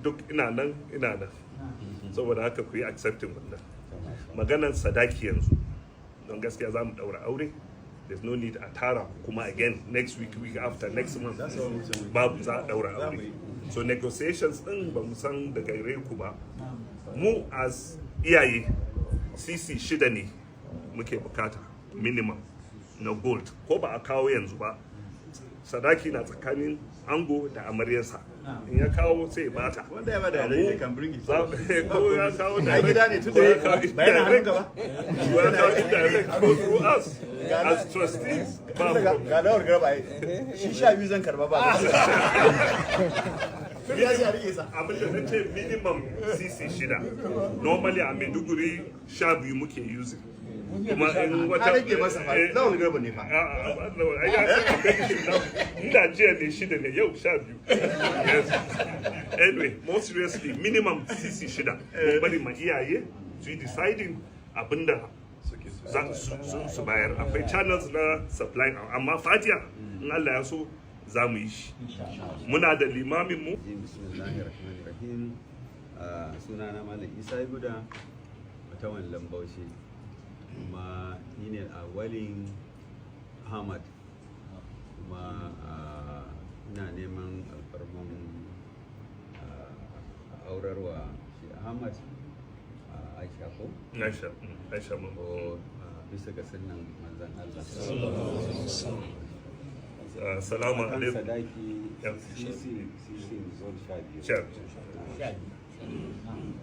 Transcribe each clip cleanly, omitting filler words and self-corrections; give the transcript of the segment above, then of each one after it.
duk ina nan saboda haka ku yi accepting wannan maganar sadaki yanzu don gaskiya za mu daura aure. There's no need a tara kuma again next week after next month babu za a daura aure. So negotiations din ba mu san daga gare ku ba. Mu as iyaye cc 6 ne muke bukata minimum na gold, ko ba a kawo yanzu ba. Sadaki na tsakanin ango da amaryarsa, in ya kawo sai bata wanda ya bada yare kan bring it ko ya kawo da gida ne tunda ya kawo bayan hannun gaba ya kawo indirect go through us as trustees. ga dawar garba shi 12 zan karba ba ya ji a rike sa abin da nace minimum cc 6 normally a Maiduguri 12 muke using kuma in wata rage masa fa dawar garba ne fa ai ya san kai shi inda jiya ne 6 ne yau 12. Yes. Anyway, more seriously, minimum cc 6 mun bari ma iyaye su yi deciding abinda za su bayar. Akwai channels na supply amma fatiya in Allah ya so za mu yi shi. Muna da limamin mu. Bismillahirrahmanirrahim. Sunana Malam Isa Guda, mutawan Lambaushi, kuma ni ne a walin Ahmad, kuma ina neman alfarman aurarwa shi Ahmad Aisha ko? Aisha mun ko bisa ga sunnan manzon Allah. Salamu alaikum. Sadaki sisi zon 12.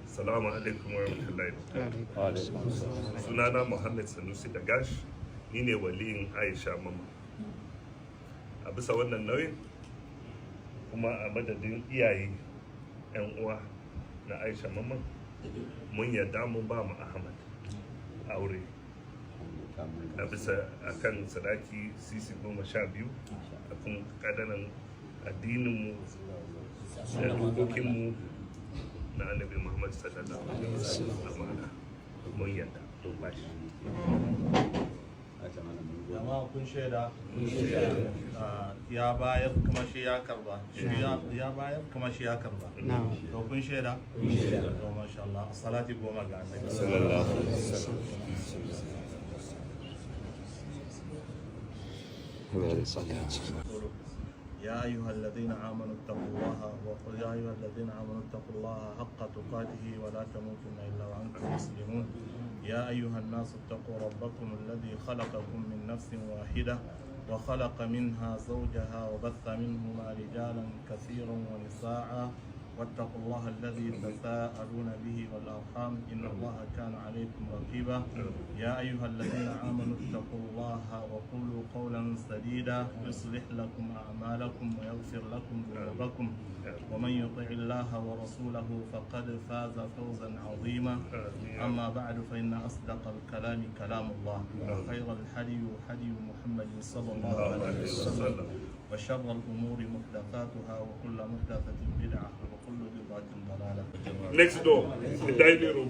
Salamu alaikum wa rahmatullahi. Sunana Muhammad Sanusi Dagash, ni ne waliyin Aisha mama. A bisa wannan nauyin kuma a madadin iyaye 'yan uwa na Aisha mama, mun yadda mun ba mu Ahmad aure a bisa akan sadaki sisi 12 a kun kadanan addininmu da dokokinmu na annabi Muhammad sallallahu alaihi wasallam. Mun yadda ba shi. Jama'a kun shaida ya bayar kuma shi ya karba, ya bayar kuma shi ya karba. To kun shaida? To masha Allah, salati goma ga annabi sallallahu alaihi wasallam. يا أيها الذين آمنوا اتقوا الله وقل يا أيها الذين آمنوا اتقوا الله حق تقاته ولا تموتن إلا وأنتم مسلمون. يا أيها الناس اتقوا ربكم الذي خلقكم من نفس واحدة وخلق منها زوجها وبث منهما رجالا كثيرا ونساء واتقوا الله الذي تساءلون به والأرحام إن الله كان عليكم رقيبا. يا أيها الذين آمنوا اتقوا الله وقولوا قولا سديدا يصلح لكم أعمالكم ويغفر لكم ذنوبكم ومن يطع الله ورسوله فقد فاز فوزا عظيما. أما بعد فإن أصدق الكلام كلام الله وخير الحدي حدي محمد صلى الله عليه وسلم وشر الأمور محدثاتها وكل محدثة بدعة وكل بدعة ضلالة. Next door, the dining room.